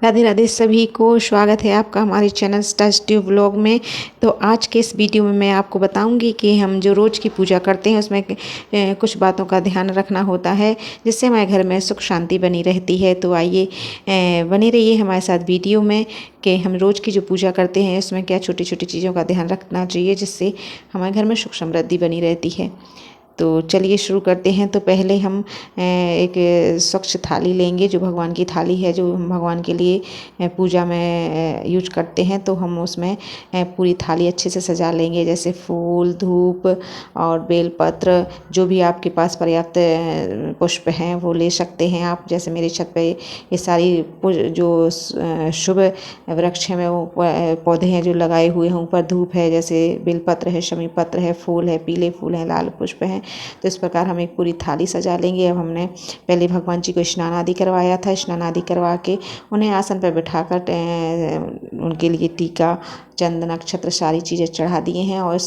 राधे राधे सभी को स्वागत है आपका हमारे चैनल स्टार्स ट्यूब व्लॉग में। तो आज के इस वीडियो में मैं आपको बताऊंगी कि हम जो रोज़ की पूजा करते हैं उसमें कुछ बातों का ध्यान रखना होता है जिससे हमारे घर में सुख शांति बनी रहती है। तो आइए बने रहिए हमारे साथ वीडियो में कि हम रोज़ की जो पूजा करते हैं उसमें क्या छोटी छोटी चीज़ों का ध्यान रखना चाहिए जिससे हमारे घर में सुख समृद्धि बनी रहती है। तो चलिए शुरू करते हैं। तो पहले हम एक स्वच्छ थाली लेंगे, जो भगवान की थाली है जो हम भगवान के लिए पूजा में यूज करते हैं। तो हम उसमें पूरी थाली अच्छे से सजा लेंगे, जैसे फूल, धूप और बेलपत्र, जो भी आपके पास पर्याप्त पुष्प हैं वो ले सकते हैं आप। जैसे मेरे छत पे ये सारी जो शुभ वृक्ष हैं वो पौधे हैं जो लगाए हुए हैं। ऊपर धूप है, जैसे बेलपत्र है, शमी पत्र है, फूल है, पीले फूल हैं, लाल पुष्प हैं। तो इस प्रकार हम एक पूरी थाली सजा लेंगे। अब हमने पहले भगवान जी को स्नान आदि करवाया था। स्नान आदि करवा के उन्हें आसन पर बिठाकर उनके लिए टीका, चंदन, नक्षत्र सारी चीज़ें चढ़ा दिए हैं। और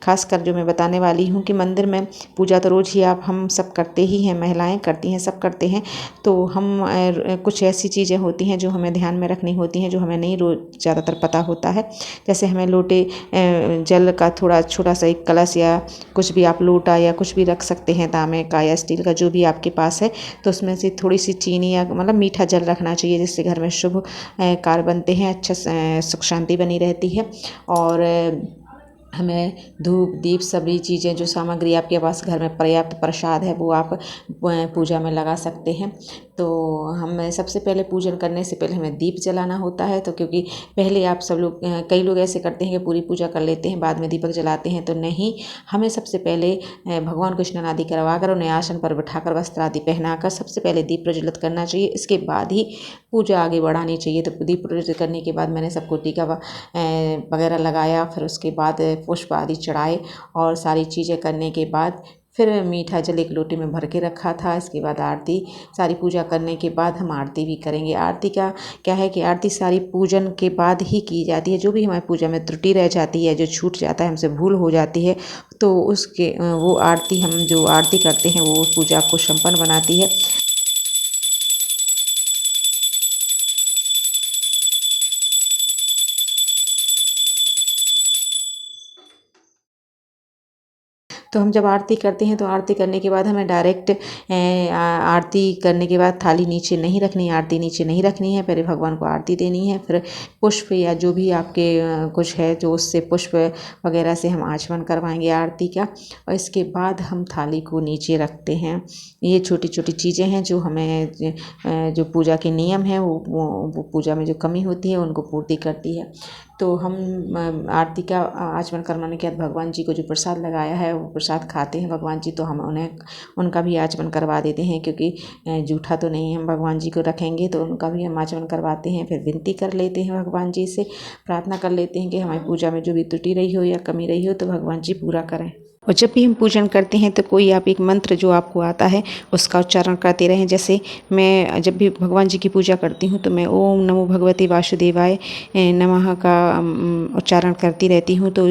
खासकर जो मैं बताने वाली हूँ कि मंदिर में पूजा तो रोज़ ही हम सब करते ही हैं, महिलाएं करती हैं, सब करते हैं। तो हम कुछ ऐसी चीज़ें होती हैं जो हमें ध्यान में रखनी होती हैं, जो हमें नहीं रोज़ ज़्यादातर पता होता है। जैसे हमें लोटे जल का थोड़ा छोटा सा एक कलश या कुछ भी आप लोटा या कुछ भी रख सकते हैं, तांबे का या स्टील का, जो भी आपके पास है। तो उसमें से थोड़ी सी चीनी या मतलब मीठा जल रखना चाहिए, जिससे घर में शुभ कार्य बनते हैं, अच्छा सुख शांति बनी रहती है। और हमें धूप, दीप, सभी चीज़ें, जो सामग्री आपके पास घर में पर्याप्त प्रसाद है वो आप पूजा में लगा सकते हैं। तो हम सबसे पहले पूजन करने से पहले हमें दीप जलाना होता है। तो क्योंकि पहले आप सब लोग, कई लोग ऐसे करते हैं कि पूरी पूजा कर लेते हैं बाद में दीपक जलाते हैं, तो नहीं, हमें सबसे पहले भगवान को स्नान आदि करवा कर उन्हें आसन पर बिठाकर वस्त्र आदि पहनाकर सबसे पहले दीप प्रज्वलित करना चाहिए। इसके बाद ही पूजा आगे बढ़ानी चाहिए। तो दीप प्रज्वलित करने के बाद मैंने सबको टीका वगैरह लगाया, फिर उसके बाद पुष्प आदि चढ़ाए और सारी चीज़ें करने के बाद फिर मीठा जल एक लोटे में भर के रखा था। इसके बाद आरती, सारी पूजा करने के बाद हम आरती भी करेंगे। आरती का क्या है कि आरती सारी पूजन के बाद ही की जाती है। जो भी हमारी पूजा में त्रुटि रह जाती है, जो छूट जाता है, हमसे भूल हो जाती है, तो उसके वो आरती, हम जो आरती करते हैं वो पूजा को संपन्न बनाती है। तो हम जब आरती करते हैं तो आरती करने के बाद हमें डायरेक्ट आरती करने के बाद थाली नीचे नहीं रखनी है, आरती नीचे नहीं रखनी है। पहले भगवान को आरती देनी है, फिर पुष्प या जो भी आपके कुछ है जो उससे पुष्प वगैरह से हम आचमन करवाएंगे आरती का। और इसके बाद हम थाली को नीचे रखते हैं। ये छोटी छोटी चीज़ें हैं जो हमें जो पूजा के नियम हैं वो पूजा में जो कमी होती है उनको पूर्ति करती है। तो हम आरती का आचमन करवाने के बाद भगवान जी को जो प्रसाद लगाया है वो प्रसाद खाते हैं भगवान जी। तो हम उनका भी आचमन करवा देते हैं, क्योंकि जूठा तो नहीं हम भगवान जी को रखेंगे, तो उनका भी हम आचमन करवाते हैं। फिर विनती कर लेते हैं भगवान जी से, प्रार्थना कर लेते हैं कि हमारी पूजा में जो भी त्रुटि रही हो या कमी रही हो तो भगवान जी पूरा करें। और जब भी हम पूजन करते हैं तो कोई आप एक मंत्र जो आपको आता है उसका उच्चारण करते रहें। जैसे मैं जब भी भगवान जी की पूजा करती हूँ तो मैं ओम नमो भगवते वासुदेवाय नमः का उच्चारण करती रहती हूँ। तो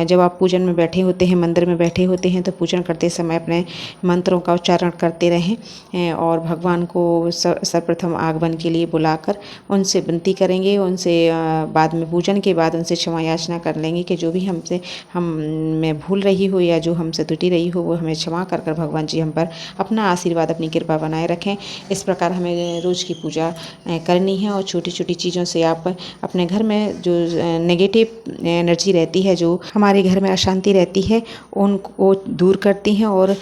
जब आप पूजन में बैठे होते हैं, मंदिर में बैठे होते हैं, तो पूजन करते समय अपने मंत्रों का उच्चारण करते रहें और भगवान को सर्वप्रथम आगमन के लिए बुलाकर उनसे विनती करेंगे। उनसे बाद में, पूजन के बाद उनसे क्षमा याचना कर लेंगे कि जो भी हम में भूल रही हो या जो हमसे त्रुटि रही हो वो हमें क्षमा कर भगवान जी हम पर अपना आशीर्वाद, अपनी कृपा बनाए रखें। इस प्रकार हमें रोज़ की पूजा करनी है। और छोटी छोटी चीज़ों से आप अपने घर में जो नेगेटिव एनर्जी रहती है, जो हमारे घर में अशांति रहती है, उनको दूर करती हैं और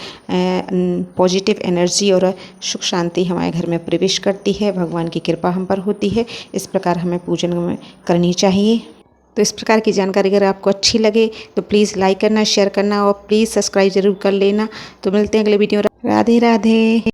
पॉजिटिव एनर्जी और सुख शांति हमारे घर में प्रवेश करती है। भगवान की कृपा हम पर होती है। इस प्रकार हमें पूजन में करनी चाहिए। तो इस प्रकार की जानकारी अगर आपको अच्छी लगे तो प्लीज़ लाइक करना, शेयर करना और प्लीज़ सब्सक्राइब ज़रूर कर लेना। तो मिलते हैं अगले वीडियो। राधे राधे।